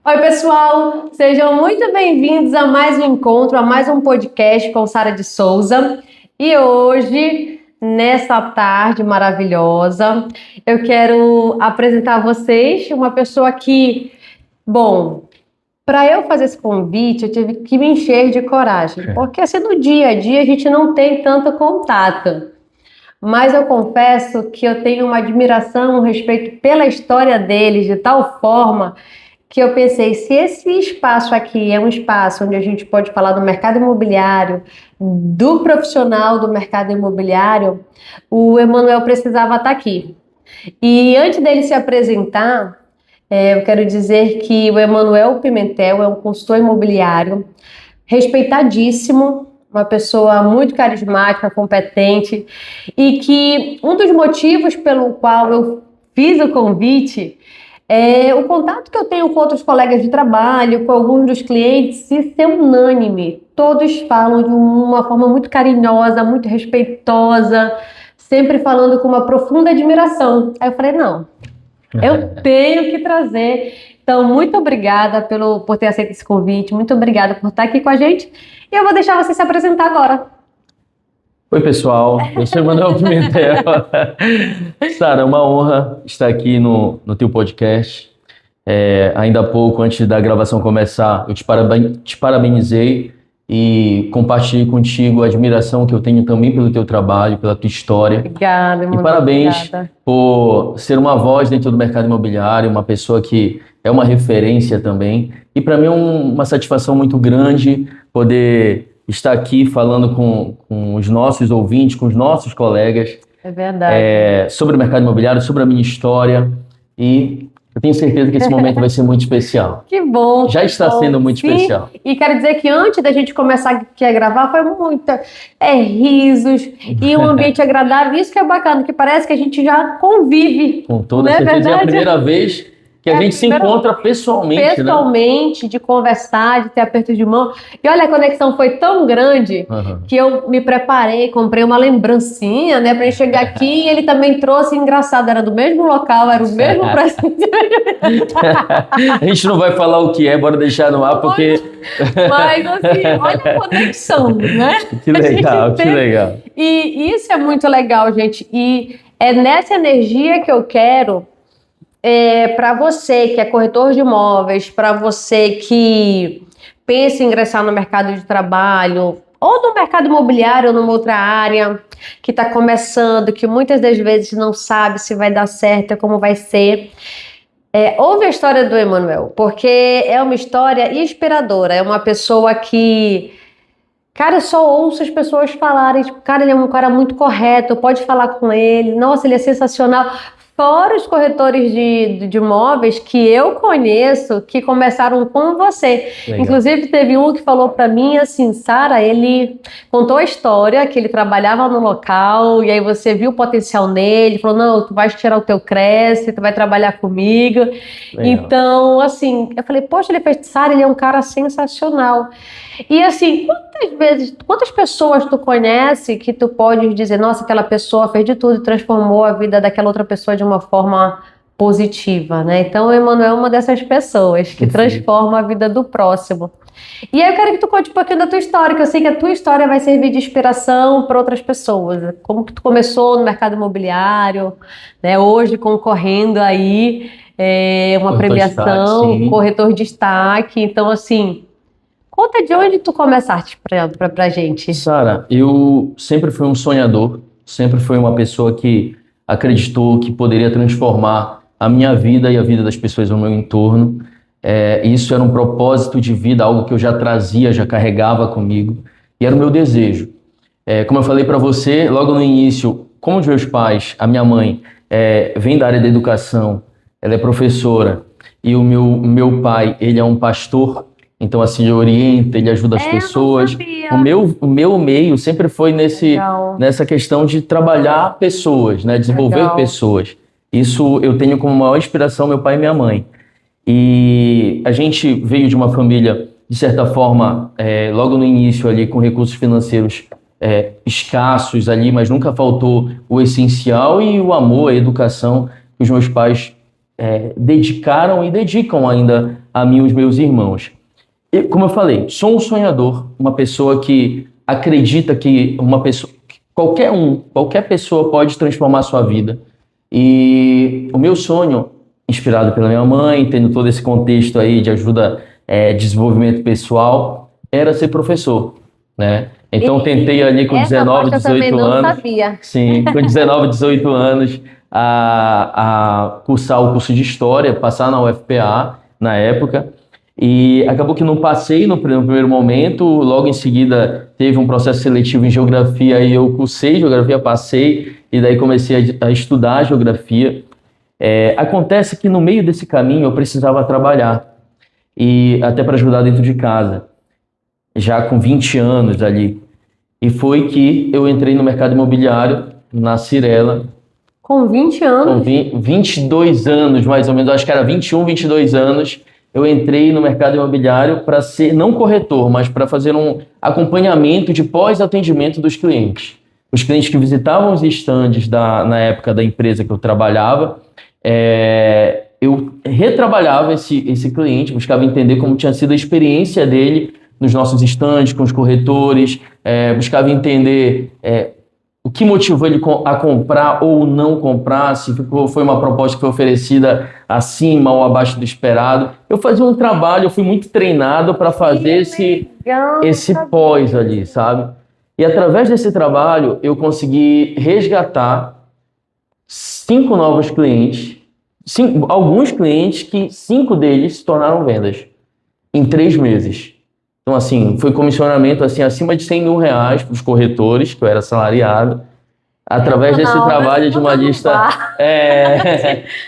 Oi, pessoal! Sejam muito bem-vindos a mais um encontro, a mais um podcast com Sara de Souza. E hoje, nessa tarde maravilhosa, eu quero apresentar a vocês uma pessoa que, bom, para eu fazer esse convite, eu tive que me encher de coragem, porque assim, no dia a dia a gente não tem tanto contato. Mas eu confesso que eu tenho uma admiração, um respeito pela história deles, de tal forma que eu pensei, se esse espaço aqui é um espaço onde a gente pode falar do mercado imobiliário, do profissional do mercado imobiliário, o Emanuel precisava estar aqui. E antes dele se apresentar, eu quero dizer que o Emanuel Pimentel é um consultor imobiliário respeitadíssimo, uma pessoa muito carismática, competente, e que um dos motivos pelo qual eu fiz o convite é o contato que eu tenho com outros colegas de trabalho, com alguns dos clientes, isso é unânime. Todos falam de uma forma muito carinhosa, muito respeitosa, sempre falando com uma profunda admiração. Aí eu falei, não, eu tenho que trazer. Então, muito obrigada por ter aceito esse convite, muito obrigada por estar aqui com a gente. E eu vou deixar você se apresentar agora. Oi, pessoal, eu sou Emanuel Pimentel. Sara, é uma honra estar aqui no teu podcast. Ainda há pouco, antes da gravação começar, eu te parabenizei e compartilhei contigo a admiração que eu tenho também pelo teu trabalho, pela tua história. Obrigada, E parabéns por ser uma voz dentro do mercado imobiliário, uma pessoa que é uma referência também. E para mim é uma satisfação muito grande poder estar aqui falando com os nossos ouvintes, com os nossos colegas. É verdade. Sobre o mercado imobiliário, sobre a minha história. E eu tenho certeza que esse momento vai ser muito especial. Que bom. Já está sendo muito especial. E quero dizer que antes da gente começar aqui a gravar, foi muita risos e um ambiente agradável. Isso que é bacana, que parece que a gente já convive. Com toda certeza, é a primeira vez que a gente se encontra pessoalmente, né? De conversar, de ter aperto de mão. E olha, a conexão foi tão grande que eu me preparei, comprei uma lembrancinha, né, pra gente chegar aqui e ele também trouxe, engraçado, era do mesmo local, era o mesmo presente. A gente não vai falar o que é, bora deixar no ar, porque... Mas, assim, olha a conexão, né? Que legal, que legal. E isso é muito legal, gente. E é nessa energia que eu quero... para você que é corretor de imóveis, para você que pensa em ingressar no mercado de trabalho, ou no mercado imobiliário, ou numa outra área, que está começando, que muitas das vezes não sabe se vai dar certo, como vai ser. Ouve a história do Emanuel, porque é uma história inspiradora, é uma pessoa que... Cara, eu só ouço as pessoas falarem, tipo, cara, ele é um cara muito correto, pode falar com ele, nossa, ele é sensacional. Fora os corretores de imóveis que eu conheço, que começaram com você. Legal. Inclusive, teve um que falou para mim assim, Sara, ele contou a história, que ele trabalhava no local, e aí você viu o potencial nele, falou, não, tu vai tirar o teu crédito, tu vai trabalhar comigo. Legal. Então, assim, eu falei, poxa, ele fez, Sara, ele é um cara sensacional. E assim, quantas pessoas tu conhece que tu pode dizer, nossa, aquela pessoa fez de tudo e transformou a vida daquela outra pessoa de uma forma positiva, né? Então, o Emanuel é uma dessas pessoas que transforma a vida do próximo. E aí eu quero que tu conte um pouquinho da tua história, que eu sei que a tua história vai servir de inspiração para outras pessoas. Como que tu começou no mercado imobiliário, né? Hoje concorrendo aí, uma premiação, corretor de destaque. Então, assim... Conta de onde tu começaste pra gente. Sara, eu sempre fui um sonhador, sempre fui uma pessoa que acreditou que poderia transformar a minha vida e a vida das pessoas no meu entorno. Isso era um propósito de vida, algo que eu já trazia, já carregava comigo, e era o meu desejo. Como eu falei para você, logo no início, como os meus pais, a minha mãe vem da área da educação, ela é professora, e o meu pai, ele é um pastor. Então, assim, ele orienta, ele ajuda as pessoas. O meu meio sempre foi nessa questão de trabalhar pessoas, né? Desenvolver pessoas. Isso eu tenho como maior inspiração meu pai e minha mãe. E a gente veio de uma família, de certa forma, logo no início ali, com recursos financeiros escassos ali, mas nunca faltou o essencial e o amor, a educação que os meus pais dedicaram e dedicam ainda a mim e os meus irmãos. E, como eu falei, sou um sonhador, uma pessoa que acredita que qualquer pessoa pode transformar a sua vida. E o meu sonho, inspirado pela minha mãe, tendo todo esse contexto aí de ajuda, desenvolvimento pessoal, era ser professor, né? Então tentei ali com 19, 18 anos, sabia. sim, com 19, 18 anos, a cursar o curso de História, passar na UFPA na época, e acabou que não passei no primeiro momento, logo em seguida teve um processo seletivo em Geografia, e eu cursei Geografia, passei, e daí comecei a estudar Geografia. Acontece que no meio desse caminho eu precisava trabalhar, e até para ajudar dentro de casa, já com 20 anos ali. E foi que eu entrei no mercado imobiliário, na Cyrela. Com 20 anos? Com 22 anos, mais ou menos, acho que era 21, 22 anos, eu entrei no mercado imobiliário para ser, não corretor, mas para fazer um acompanhamento de pós-atendimento dos clientes. Os clientes que visitavam os estandes na época da empresa que eu trabalhava, eu retrabalhava esse cliente, buscava entender como tinha sido a experiência dele nos nossos estandes, com os corretores, buscava entender o que motivou ele a comprar ou não comprar, se foi uma proposta que foi oferecida acima ou abaixo do esperado. Eu fazia um trabalho, eu fui muito treinado para fazer esse pós ali, sabe? E através desse trabalho eu consegui resgatar 5 novos clientes, alguns clientes que 5 deles se tornaram vendas em 3 meses. Então, assim, foi comissionamento assim, acima de 100 mil reais para os corretores, que eu era assalariado, através desse trabalho de uma lista.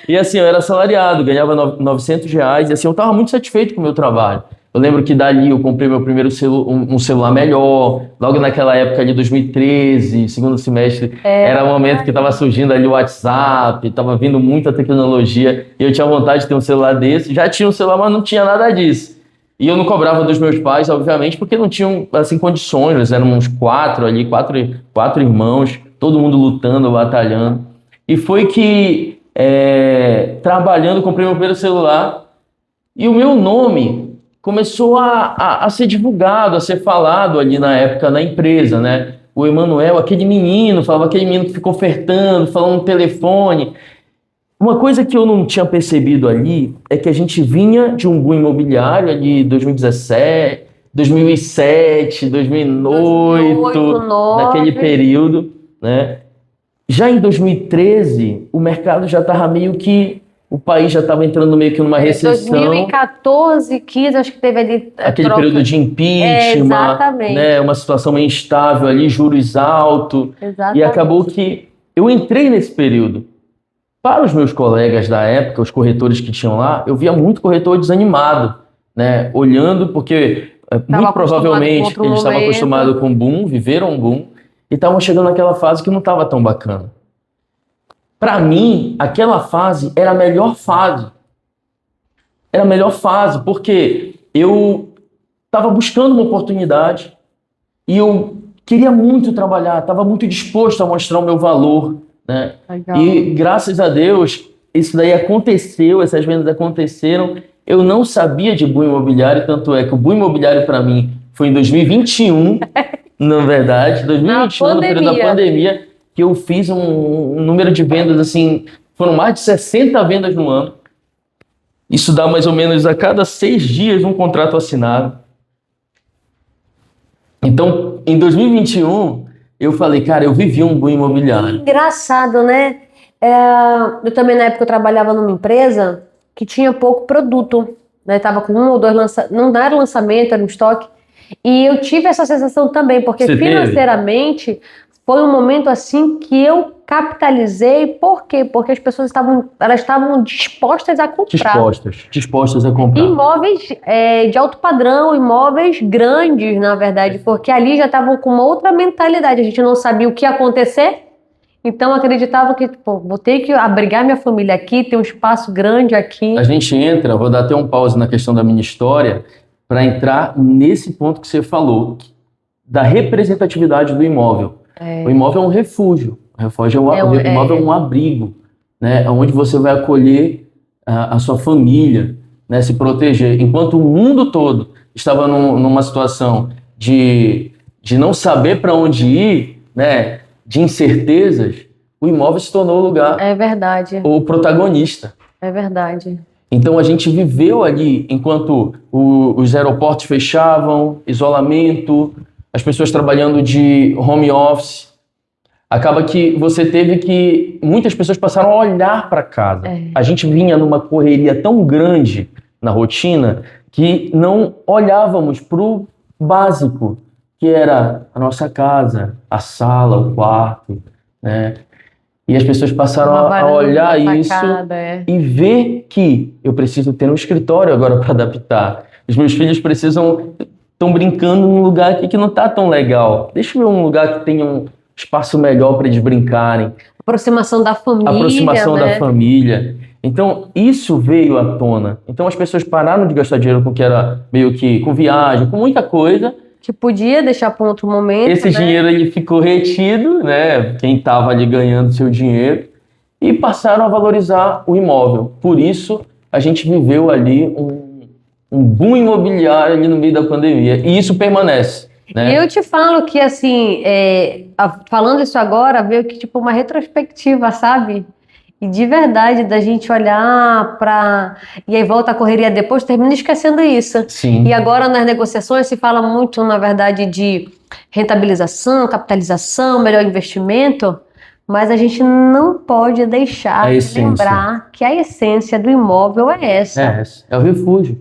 E assim, eu era assalariado, ganhava 900 reais, e assim, eu estava muito satisfeito com o meu trabalho. Eu lembro que dali eu comprei meu primeiro um celular melhor, logo naquela época de 2013, segundo semestre, era o momento que estava surgindo ali o WhatsApp, estava vindo muita tecnologia, e eu tinha vontade de ter um celular desse. Já tinha um celular, mas não tinha nada disso. E eu não cobrava dos meus pais, obviamente, porque não tinham, assim, condições. Nós éramos 4 ali, quatro irmãos, todo mundo lutando, batalhando. E foi que, trabalhando, comprei meu primeiro celular e o meu nome começou a ser divulgado, a ser falado ali na época na empresa, né? O Emanuel, aquele menino que ficou ofertando, falando no telefone. Uma coisa que eu não tinha percebido ali é que a gente vinha de um boom imobiliário ali 2017, 2007, 2008, naquele período, né? Já em 2013, o mercado já estava meio que... O país já estava entrando meio que numa recessão. 2014, 15, acho que teve ali... Aquele período de impeachment, exatamente. Né? Uma situação meio instável ali, juros altos. Exatamente. E acabou que eu entrei nesse período. Para os meus colegas da época, os corretores que tinham lá, eu via muito corretor desanimado, né? Olhando, porque muito provavelmente eles estavam acostumados com boom, viveram um boom, e estavam chegando naquela fase que não estava tão bacana. Para mim, aquela fase era a melhor fase. Era a melhor fase, porque eu estava buscando uma oportunidade e eu queria muito trabalhar, estava muito disposto a mostrar o meu valor, né? Legal. E graças a Deus, isso daí aconteceu, essas vendas aconteceram. Eu não sabia de boom imobiliário, tanto é que o boom imobiliário para mim foi em 2021, na verdade, 2021, no período da pandemia, que eu fiz um número de vendas, assim, foram mais de 60 vendas no ano. Isso dá mais ou menos a cada 6 dias um contrato assinado. Então, em 2021, eu falei, cara, eu vivi um boom imobiliário. Engraçado, né? Eu também, na época, eu trabalhava numa empresa que tinha pouco produto, né? Tava com 1 ou 2 lançamentos, não era lançamento, era um estoque. E eu tive essa sensação também, porque financeiramente foi um momento assim que eu capitalizei. Por quê? Porque as pessoas estavam dispostas a comprar. Dispostas a comprar. Imóveis de alto padrão, imóveis grandes, na verdade, porque ali já estavam com uma outra mentalidade. A gente não sabia o que ia acontecer, então acreditava que, vou ter que abrigar minha família aqui, ter um espaço grande aqui. A gente entra, vou dar até um pause na questão da minha história, para entrar nesse ponto que você falou, da representatividade do imóvel. O imóvel é um refúgio. O imóvel é um abrigo, né? Onde você vai acolher a sua família. né, se proteger. Enquanto o mundo todo estava numa situação de não saber para onde ir, né, de incertezas, o imóvel se tornou o lugar, É verdade, o protagonista. é verdade. Então a gente viveu ali enquanto os aeroportos fechavam, isolamento, as pessoas trabalhando de home office. Acaba que muitas pessoas passaram a olhar para casa. A gente vinha numa correria tão grande na rotina que não olhávamos para o básico, que era a nossa casa, a sala, o quarto, né? E as pessoas passaram a olhar isso e ver que eu preciso ter um escritório agora para adaptar. Os meus filhos estão brincando num lugar aqui que não está tão legal. Deixa eu ver um lugar que tenha um espaço melhor para eles brincarem. Aproximação da família, Aproximação né? da família. Então, isso veio à tona. Então, as pessoas pararam de gastar dinheiro com o que era meio que com viagem, com muita coisa. Que podia deixar para outro momento, Esse dinheiro ele ficou retido, né? Quem estava ali ganhando seu dinheiro, e passaram a valorizar o imóvel. Por isso, a gente viveu ali um boom imobiliário ali no meio da pandemia. E isso permanece, né? E eu te falo que, assim, falando isso agora, veio que, tipo, uma retrospectiva, sabe? E de verdade, da gente olhar para... E aí volta a correria depois, termina esquecendo isso. Sim. E agora nas negociações se fala muito, na verdade, de rentabilização, capitalização, melhor investimento, mas a gente não pode deixar de lembrar que a essência do imóvel é essa. É o refúgio.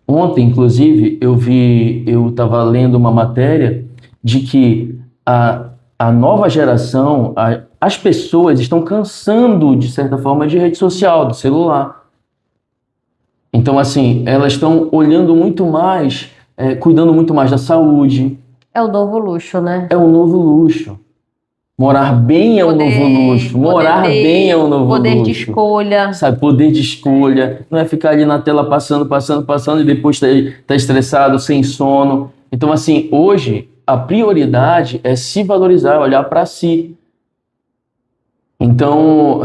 Ontem, inclusive, eu estava lendo uma matéria de que a nova geração, as pessoas estão cansando, de certa forma, de rede social, do celular. Então, assim, elas estão olhando muito mais, cuidando muito mais da saúde. É o novo luxo, né? É o novo luxo. Morar bem é um novo luxo. Morar bem é um novo luxo. Poder de escolha. Sabe, poder de escolha. Não é ficar ali na tela passando e depois tá estressado, sem sono. Então, assim, hoje a prioridade é se valorizar, olhar para si. Então,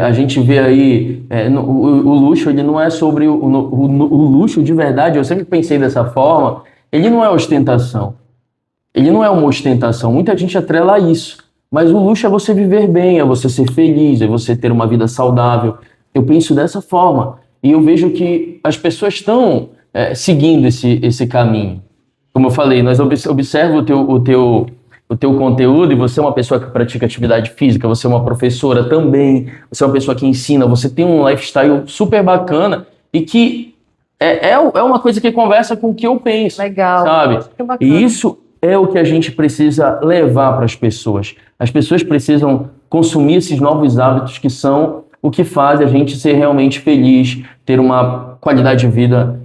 a gente vê aí, o luxo, ele não é sobre o luxo de verdade. Eu sempre pensei dessa forma. Ele não é ostentação. Ele não é uma ostentação. Muita gente atrela a isso. Mas o luxo é você viver bem, é você ser feliz, é você ter uma vida saudável. Eu penso dessa forma. E eu vejo que as pessoas estão seguindo esse caminho. Como eu falei, nós observo o teu conteúdo, e você é uma pessoa que pratica atividade física, você é uma professora também, você é uma pessoa que ensina, você tem um lifestyle super bacana e que é uma coisa que conversa com o que eu penso. Legal. Sabe? E isso é o que a gente precisa levar para as pessoas. As pessoas precisam consumir esses novos hábitos que são o que faz a gente ser realmente feliz, ter uma qualidade de vida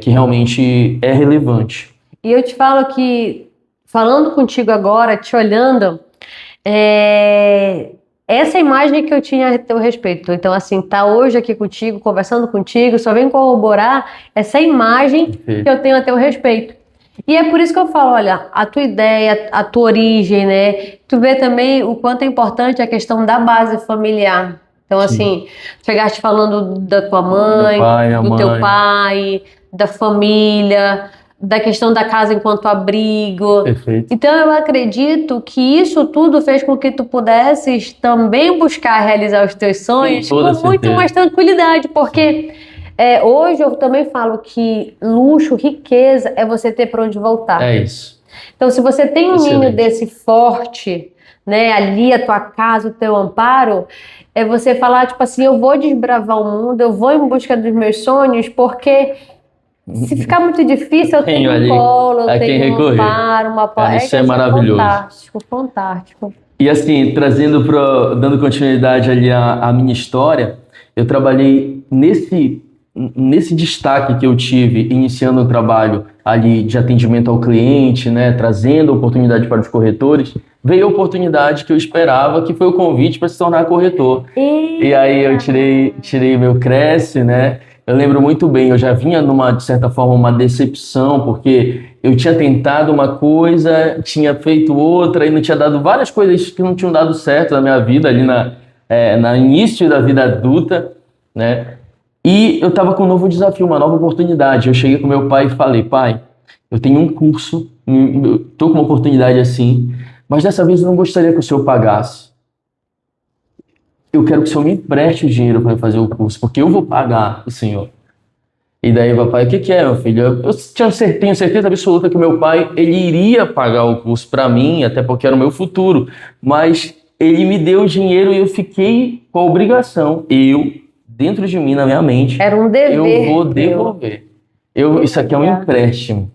que realmente é relevante. E eu te falo que, falando contigo agora, te olhando, essa imagem que eu tinha a teu respeito. Então, assim, tá hoje aqui contigo, conversando contigo, só vem corroborar essa imagem que eu tenho a teu respeito. E é por isso que eu falo, olha, a tua ideia, a tua origem, né? Tu vê também o quanto é importante a questão da base familiar. Então, assim, chegaste falando da tua mãe, do teu pai, da família, da questão da casa enquanto abrigo. Perfeito. Então, eu acredito que isso tudo fez com que tu pudesses também buscar realizar os teus sonhos com muito mais tranquilidade, porque... hoje eu também falo que luxo, riqueza é você ter para onde voltar. É isso. Então, se você tem um ninho desse forte, né, ali a tua casa, o teu amparo, é você falar, tipo assim, eu vou desbravar o mundo, eu vou em busca dos meus sonhos, porque se ficar muito difícil, eu tenho um colo, eu tenho um amparo, uma porta. Isso é maravilhoso. Fantástico, fantástico. E assim, dando continuidade ali à minha história, eu trabalhei nesse destaque que eu tive, iniciando o trabalho ali de atendimento ao cliente, né, trazendo oportunidade para os corretores, veio a oportunidade que eu esperava, que foi o convite para se tornar corretor. E aí eu tirei meu Cresce, né? Eu lembro muito bem, eu já vinha de certa forma, uma decepção, porque eu tinha tentado uma coisa, tinha feito outra, e não tinha dado várias coisas que não tinham dado certo na minha vida, ali no início da vida adulta, né? E eu estava com um novo desafio, uma nova oportunidade. Eu cheguei com meu pai e falei, pai, eu tenho um curso, estou com uma oportunidade assim, mas dessa vez eu não gostaria que o senhor pagasse. Eu quero que o senhor me empreste o dinheiro para fazer o curso, porque eu vou pagar o senhor. E daí, papai, o que que é, meu filho? Eu tenho certeza absoluta que meu pai, ele iria pagar o curso para mim, até porque era o meu futuro, mas ele me deu o dinheiro e eu fiquei com a obrigação, dentro de mim, na minha mente, Era um dever. eu vou devolver. Isso aqui é um empréstimo.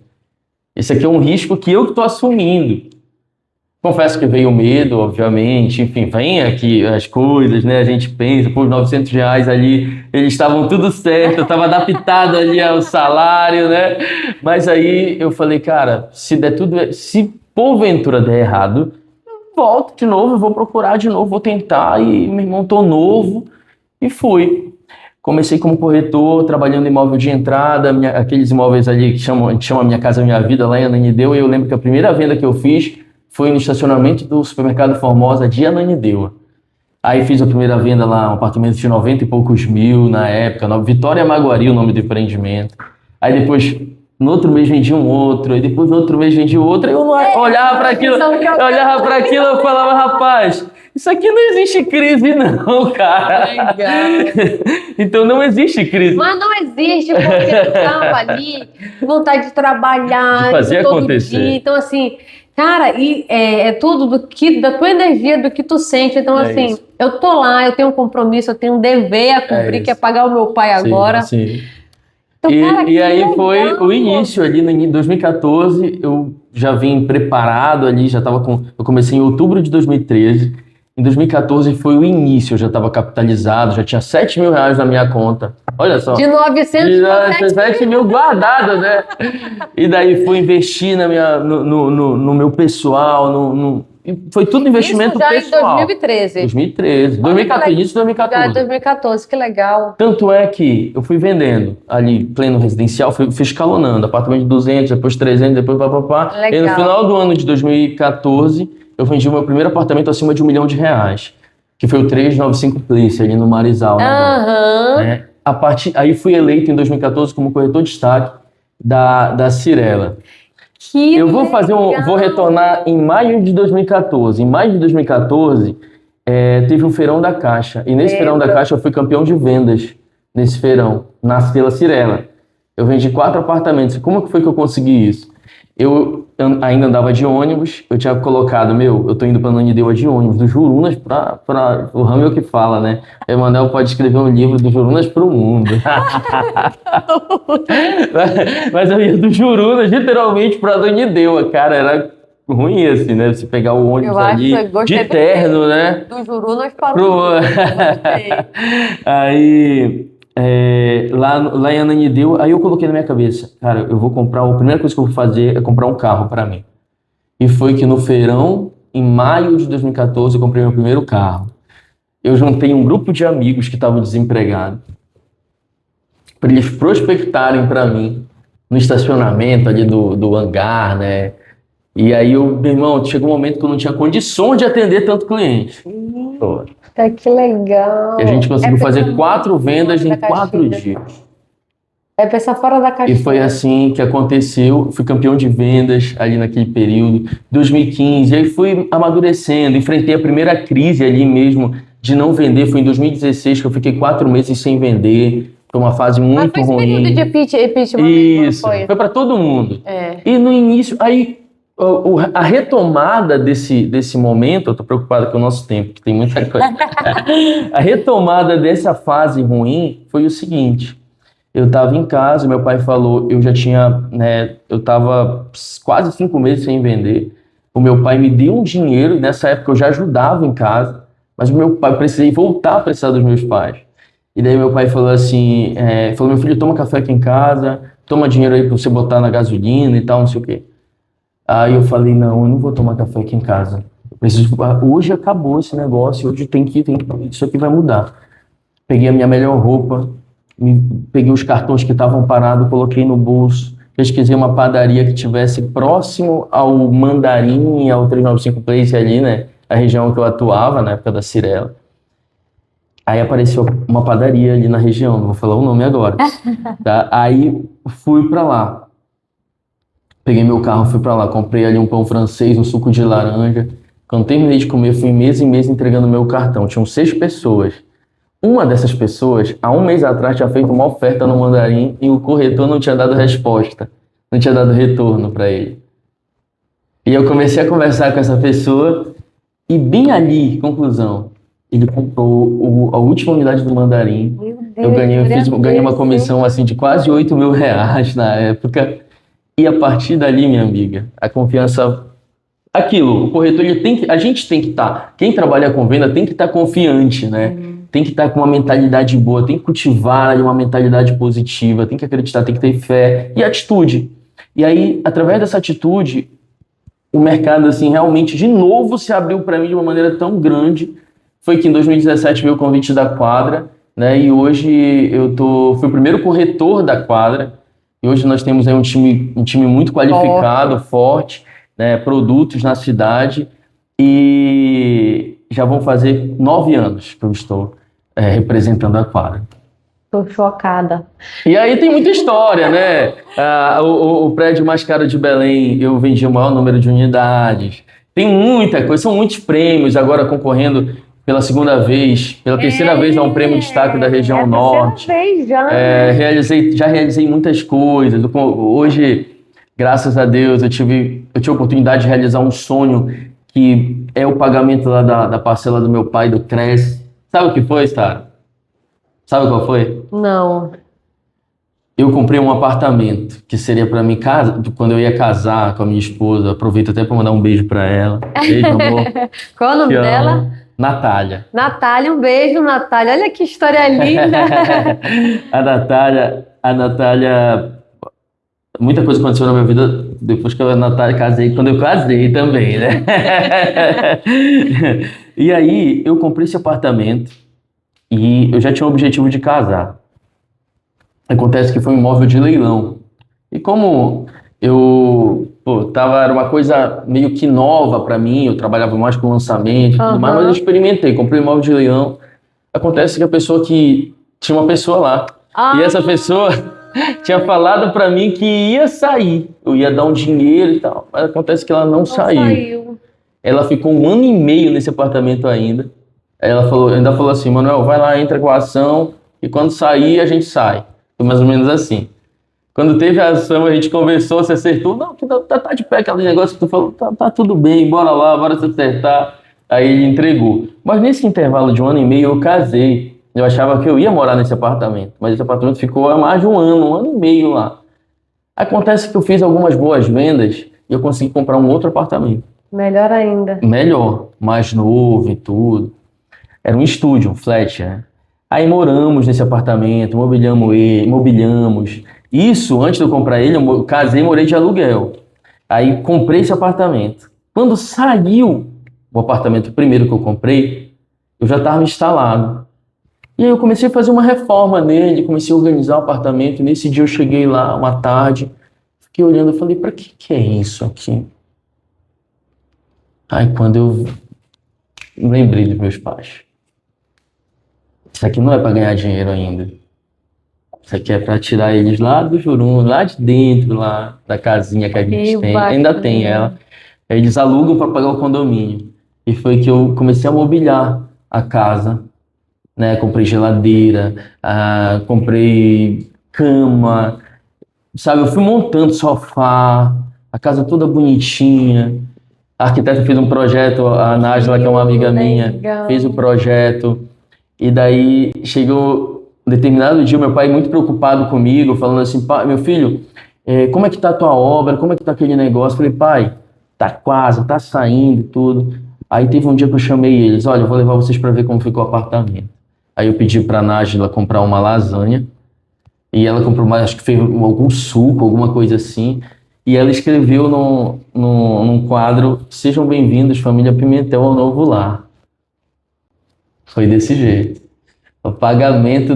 Isso aqui é um risco que eu estou assumindo. Confesso que veio o medo, obviamente, enfim, vem aqui as coisas, né? A gente pensa, pô, os R$ 900 ali, eles estavam tudo certo, eu estava adaptado ali ao salário, né? Mas aí eu falei, cara, se porventura der errado, eu volto de novo, eu vou procurar de novo, vou tentar, e meu irmão, tô novo, e fui. Comecei como corretor, trabalhando em imóvel de entrada, aqueles imóveis ali que a gente chama Minha Casa Minha Vida, lá em Ananindeua, e eu lembro que a primeira venda que eu fiz foi no estacionamento do supermercado Formosa de Ananindeua. Aí fiz a primeira venda lá, um apartamento de 90 e poucos mil na época, Vitória Maguari, o nome do empreendimento. Aí depois, no outro mês vendi um outro, aí depois no outro mês vendi outro, aí eu olhava para aquilo, e falava, rapaz, isso aqui não existe crise não, cara. Legal. Então não existe crise. Mas não existe, porque eu tava ali, com vontade de trabalhar, De fazer todo acontecer. dia. Então, assim, cara, e é tudo da tua energia, do que tu sente. Então, assim, isso. eu tô lá, eu tenho um compromisso, eu tenho um dever a cumprir, que é pagar o meu pai agora. Sim. Então, cara, E aí legal. foi o início ali em 2014, eu já vim preparado ali, eu comecei em outubro de 2013. Em 2014 foi o início, eu já estava capitalizado, já tinha R$ 7.000 na minha conta. Olha só. De 900 para 7 mil guardados, né? E daí fui investir no meu pessoal, foi tudo investimento isso já pessoal. em 2013. 2013, início de 2014. Já em 2014, que legal. Tanto é que eu fui vendendo ali, pleno residencial, fui escalonando, apartamento de 200, depois 300, depois papapá. E no final do ano de 2014, eu vendi o meu primeiro apartamento acima de R$ 1 milhão, que foi o 395 Place, ali no Marizal. Né? Aí fui eleito em 2014 como corretor de destaque da Cirela. Eu vou retornar em maio de 2014. Em maio de 2014, teve um feirão da Caixa. E nesse feirão da Caixa eu fui campeão de vendas nesse feirão, pela Cirela. Eu vendi 4 apartamentos. Como que foi que eu consegui isso? Eu ainda andava de ônibus, eu tinha colocado, eu tô indo para Ananindeua de ônibus, do Jurunas para o Ramel que fala, né? Emanuel pode escrever um livro do Jurunas para o mundo. Mas eu ia do Jurunas literalmente para Ananindeua, cara, era ruim assim, né? Você pegar o ônibus ali de terno, né? Do Jurunas para o mundo. Aí... lá em Ananindeua, aí eu coloquei na minha cabeça, cara, a primeira coisa que eu vou fazer é comprar um carro para mim. E foi que no feirão, em maio de 2014, eu comprei meu primeiro carro. Eu juntei um grupo de amigos que estavam desempregados, para eles prospectarem para mim no estacionamento ali do hangar, né? E aí, meu irmão, chegou um momento que eu não tinha condições de atender tanto cliente. Que legal. E a gente conseguiu fazer 4 vendas em 4 dias. É pensar fora da caixinha. E foi assim que aconteceu. Fui campeão de vendas ali naquele período. 2015, aí fui amadurecendo. Enfrentei a primeira crise ali mesmo de não vender. Foi em 2016 que eu fiquei 4 meses sem vender. Foi uma fase muito ruim. Foi esse período de impeachment. Isso, foi para todo mundo. E no início, aí... A retomada desse momento, eu tô preocupado com o nosso tempo, que tem muita coisa. A retomada dessa fase ruim foi o seguinte: eu estava em casa, meu pai falou, eu estava quase 5 meses sem vender. O meu pai me deu um dinheiro, nessa época eu já ajudava em casa, mas o meu pai, precisei voltar a precisar dos meus pais. E daí meu pai falou assim, meu filho, toma café aqui em casa, toma dinheiro aí para você botar na gasolina e tal, não sei o quê. Aí eu falei, não, eu não vou tomar café aqui em casa. Hoje acabou esse negócio, hoje isso aqui vai mudar. Peguei a minha melhor roupa, peguei os cartões que estavam parados, coloquei no bolso, pesquisei uma padaria que tivesse próximo ao Mandarim, ao 395 Place ali, né? A região que eu atuava, na época da Cirela. Aí apareceu uma padaria ali na região, não vou falar o nome agora, tá? Aí fui pra lá. Peguei meu carro, fui pra lá, comprei ali um pão francês, um suco de laranja. Quando terminei de comer, fui mesa em mesa entregando meu cartão. Tinham 6 pessoas. Uma dessas pessoas, há um mês atrás, tinha feito uma oferta no Mandarim e o corretor não tinha dado resposta, não tinha dado retorno para ele. E eu comecei a conversar com essa pessoa e bem ali, conclusão, ele comprou a última unidade do Mandarim. Meu Eu Deus, ganhei uma comissão assim de quase R$ 8.000 na época. E a partir dali, minha amiga, a confiança. Aquilo, o corretor, a gente tem que estar, quem trabalha com venda tem que estar confiante, né? Tem que estar com uma mentalidade boa, tem que cultivar ali uma mentalidade positiva, tem que acreditar, tem que ter fé e atitude. E aí, através dessa atitude, o mercado, assim, realmente, de novo, se abriu para mim de uma maneira tão grande. Foi que em 2017 veio o convite da Quadra, né? E hoje fui o primeiro corretor da Quadra. E hoje nós temos aí um time muito qualificado, forte, né? Produtos na cidade. E já vão fazer 9 anos que eu estou representando a Quadra. Tô chocada. E aí tem muita história, né? O prédio mais caro de Belém, eu vendi o maior número de unidades. Tem muita coisa, são muitos prêmios agora concorrendo pela segunda vez, pela terceira vez a um prêmio destaque da região norte. Vez já. Já realizei muitas coisas. Hoje, graças a Deus, eu tive a oportunidade de realizar um sonho que é o pagamento lá da parcela do meu pai, do CRES. Sabe o que foi, Sara? Sabe qual foi? Não. Eu comprei um apartamento que seria para mim quando eu ia casar com a minha esposa. Aproveito até para mandar um beijo para ela. Beijo, amor. Qual é o nome dela? Natália. Natália, um beijo, Natália. Olha que história linda. A Natália, muita coisa aconteceu na minha vida depois que a Natália casei, quando eu casei também, né? E aí eu comprei esse apartamento e eu já tinha o objetivo de casar. Acontece que foi um imóvel de leilão. E como era uma coisa meio que nova para mim, eu trabalhava mais com lançamento e tudo mais, mas eu experimentei, comprei um imóvel de leilão. Acontece que tinha uma pessoa lá. E essa pessoa tinha falado para mim que ia sair, eu ia dar um dinheiro e tal. Mas acontece que ela não saiu. Ela ficou 1 ano e meio nesse apartamento ainda. Aí ela ainda falou assim: Manuel, vai lá, entra com a ação e quando sair a gente sai. Foi mais ou menos assim. Quando teve a ação, a gente conversou, se acertou. Não, tá de pé aquele negócio que tu falou, tá tudo bem, bora lá, bora se acertar. Aí ele entregou. Mas nesse intervalo de 1 ano e meio eu casei. Eu achava que eu ia morar nesse apartamento, mas esse apartamento ficou há mais de 1 ano e meio lá. Acontece que eu fiz algumas boas vendas e eu consegui comprar um outro apartamento. Melhor ainda. Melhor, mais novo e tudo. Era um estúdio, um flat, né? Aí moramos nesse apartamento, mobiliamos. Isso, antes de eu comprar ele, eu casei e morei de aluguel. Aí comprei esse apartamento. Quando saiu o apartamento primeiro que eu comprei, eu já estava instalado. E aí eu comecei a fazer uma reforma nele, comecei a organizar o apartamento. E nesse dia eu cheguei lá, uma tarde, fiquei olhando e falei, para que é isso aqui? Aí quando eu lembrei dos meus pais. Isso aqui não é para ganhar dinheiro ainda. Isso aqui é para tirar eles lá do Jurum, lá de dentro, lá da casinha que a gente tem. Ainda tem ela. Eles alugam para pagar o condomínio. E foi que eu comecei a mobiliar a casa, né? Comprei geladeira, comprei cama, sabe? Eu fui montando sofá, a casa toda bonitinha. A arquiteta fez um projeto, a Nájila, que é uma amiga minha, fez o projeto. E daí chegou um determinado dia, meu pai muito preocupado comigo, falando assim, pai, meu filho, como é que tá a tua obra, como é que tá aquele negócio? Eu falei, pai, tá quase, tá saindo e tudo. Aí teve um dia que eu chamei eles, olha, eu vou levar vocês para ver como ficou o apartamento. Aí eu pedi pra Nájila comprar uma lasanha, e ela comprou mais, acho que fez algum suco, alguma coisa assim, e ela escreveu num quadro, sejam bem-vindos, família Pimentel, ao novo lar. Foi desse jeito. O pagamento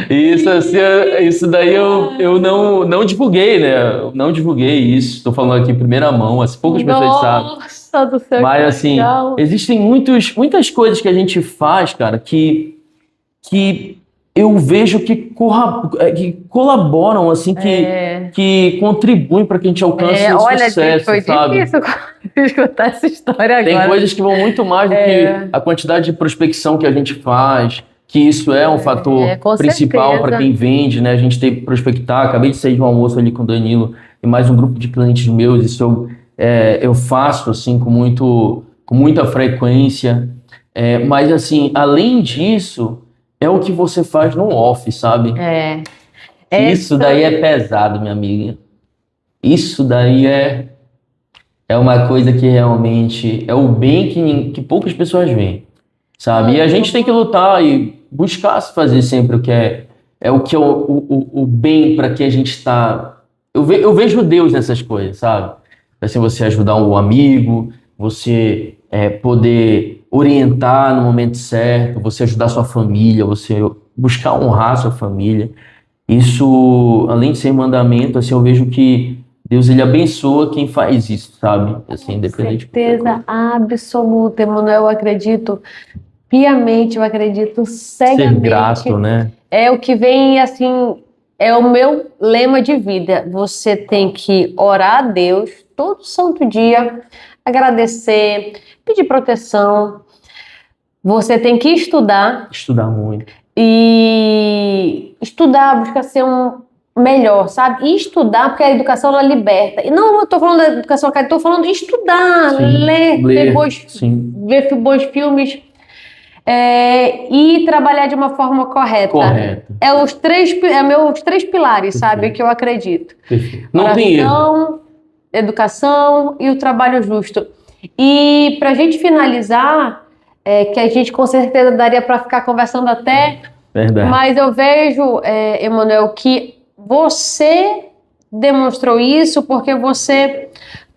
Isso daí eu não divulguei, né? Eu não divulguei isso. Estou falando aqui em primeira mão, as poucas pessoas sabem. Nossa, do céu, Mas que assim, legal. existem muitas coisas que a gente faz, cara, que eu vejo que colaboram, assim, que contribuem para que a gente alcance o Olha, gente, sucesso, foi sabe? difícil escutar essa história Tem agora. coisas que vão muito mais do que a quantidade de prospecção que a gente faz, que isso é um fator com principal para certeza. quem vende, né? A gente tem que prospectar. Acabei de sair de um almoço ali com o Danilo e mais um grupo de clientes meus. Isso eu faço assim com muita frequência. Mas assim, além disso, é o que você faz no off, sabe? Isso daí é pesado, minha amiga. Isso daí é uma coisa que realmente é o bem que poucas pessoas veem, sabe? E a gente tem que lutar e buscar se fazer sempre o que é o bem para que a gente está. Eu vejo Deus nessas coisas, sabe? Assim, você ajudar um amigo, você poder orientar no momento certo, você ajudar sua família, você buscar honrar sua família. Isso, além de ser mandamento, assim, eu vejo que Deus, ele abençoa quem faz isso, sabe? Assim, independente de qualquer coisa. Certeza absoluta, Emanuel, eu acredito piamente, eu acredito cegamente. Ser grato, né? É o que vem, assim, é o meu lema de vida. Você tem que orar a Deus todo santo dia, agradecer, pedir proteção. Você tem que estudar Estudar muito. e estudar, buscar ser um melhor, sabe? E estudar, porque a educação ela liberta. E não, eu tô falando da educação acadêmica, tô falando de estudar, Sim, ler, sim. ver bons filmes, e trabalhar de uma forma correta. Correto. Meus três pilares, sabe? Que eu acredito. Perfeito. Não tem erro. Oração, educação e o trabalho justo. E pra gente finalizar, que a gente com certeza daria para ficar conversando até, Verdade. mas eu vejo, Emanuel, que você demonstrou isso porque você,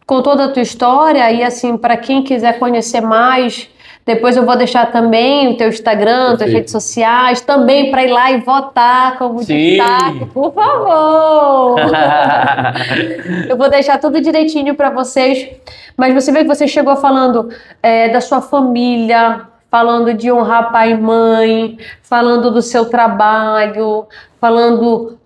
com toda a tua história, e assim, para quem quiser conhecer mais, depois eu vou deixar também o teu Instagram, tuas redes sociais, também para ir lá e votar como destaque, por favor! Eu vou deixar tudo direitinho para vocês, mas você vê que você chegou falando da sua família, falando de honrar pai e mãe, falando do seu trabalho, falando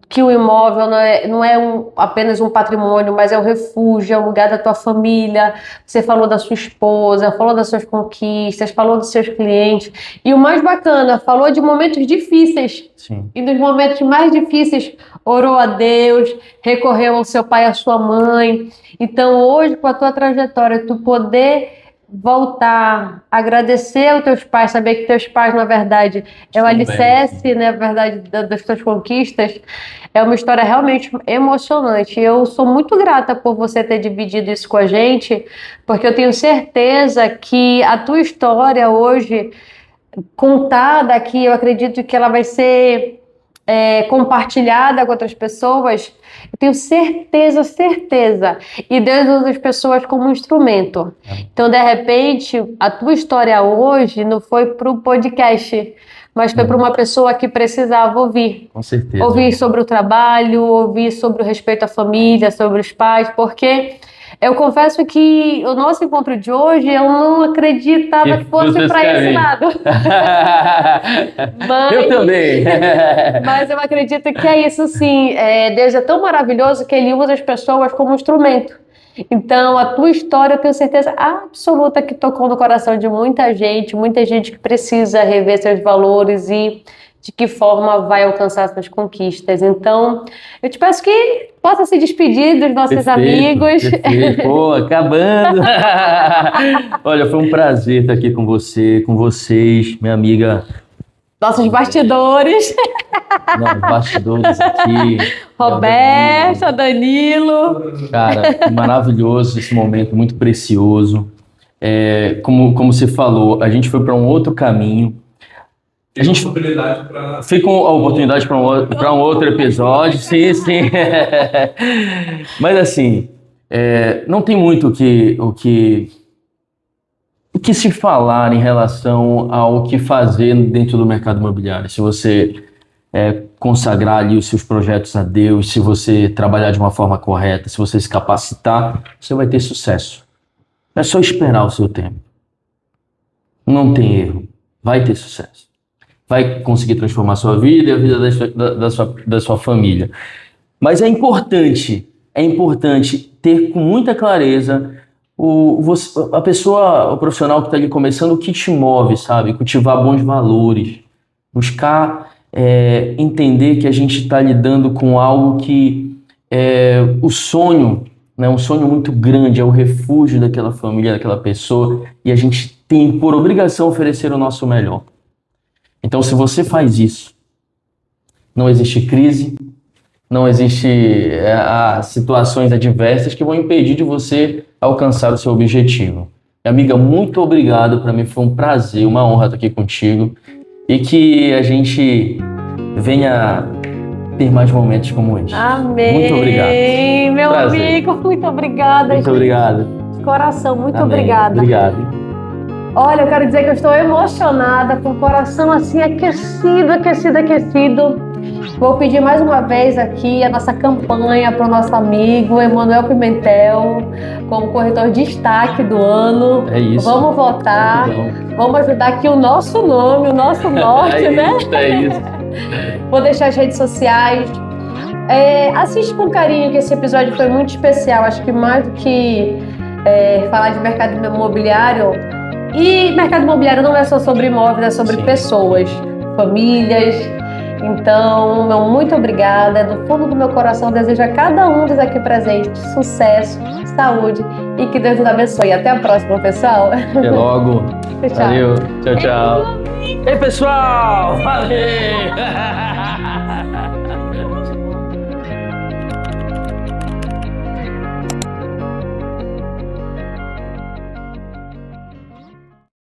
que o imóvel não é apenas um patrimônio, mas é um refúgio, é um lugar da tua família. Você falou da sua esposa, falou das suas conquistas, falou dos seus clientes. E o mais bacana, falou de momentos difíceis. Sim. E nos momentos mais difíceis, orou a Deus, recorreu ao seu pai e à sua mãe. Então hoje, com a tua trajetória, tu poder voltar, agradecer aos teus pais, saber que teus pais, na verdade, é o alicerce, né, na verdade, das tuas conquistas, é uma história realmente emocionante. Eu sou muito grata por você ter dividido isso com a gente, porque eu tenho certeza que a tua história hoje, contada aqui, eu acredito que ela vai ser compartilhada com outras pessoas. Eu tenho certeza. E Deus usa as pessoas como um instrumento. Então, de repente, a tua história hoje não foi para o podcast, mas foi para uma pessoa que precisava ouvir. Com certeza. Ouvir sobre o trabalho, ouvir sobre o respeito à família, sobre os pais, porque eu confesso que o nosso encontro de hoje, eu não acreditava que fosse para esse lado. Eu também. Mas eu acredito que é isso sim. Deus é tão maravilhoso que Ele usa as pessoas como instrumento. Então, a tua história, eu tenho certeza absoluta que tocou no coração de muita gente que precisa rever seus valores e de que forma vai alcançar suas conquistas. Então, eu te peço que possa se despedir dos nossos amigos. Perfeito. Pô, acabando. Olha, foi um prazer estar aqui com você, com vocês, minha amiga. Nossos bastidores. Não, bastidores aqui. Roberto, Danilo. Cara, maravilhoso esse momento, muito precioso. Como você falou, a gente foi para um outro caminho. Fica a oportunidade para um outro episódio, sim. Mas assim, não tem muito o que se falar em relação ao que fazer dentro do mercado imobiliário. Se você consagrar ali os seus projetos a Deus, se você trabalhar de uma forma correta, se você se capacitar, você vai ter sucesso. É só esperar o seu tempo. Não tem erro. Vai ter sucesso. Vai conseguir transformar a sua vida e a vida da sua família. Mas é importante ter com muita clareza o profissional que está ali começando, o que te move, sabe? Cultivar bons valores. Buscar entender que a gente está lidando com algo que o sonho, né, um sonho muito grande, é o refúgio daquela família, daquela pessoa, e a gente tem por obrigação oferecer o nosso melhor. Então, se você faz isso, não existe crise, não existe situações adversas que vão impedir de você alcançar o seu objetivo. Amiga, muito obrigado, para mim foi um prazer, uma honra estar aqui contigo, e que a gente venha ter mais momentos como esse. Amém. Muito obrigado. Meu Prazer. amigo, muito obrigada. Muito obrigado. De coração, muito Amém. obrigada. Obrigado. Olha, eu quero dizer que eu estou emocionada, com o coração assim aquecido. Vou pedir mais uma vez aqui a nossa campanha para o nosso amigo Emanuel Pimentel, como corretor de destaque do ano. É isso. Vamos votar, vamos ajudar aqui o nosso nome, o nosso norte, né? É isso. Vou deixar as redes sociais. Assiste com carinho, que esse episódio foi muito especial. Acho que mais do que falar de mercado imobiliário. E mercado imobiliário não é só sobre imóveis, é sobre pessoas, famílias. Então, meu muito obrigada. Do fundo do meu coração, desejo a cada um dos aqui presentes sucesso, saúde e que Deus nos abençoe. Até a próxima, pessoal. Até logo. Tchau. Valeu. Tchau, tchau. Ei, pessoal! Valeu!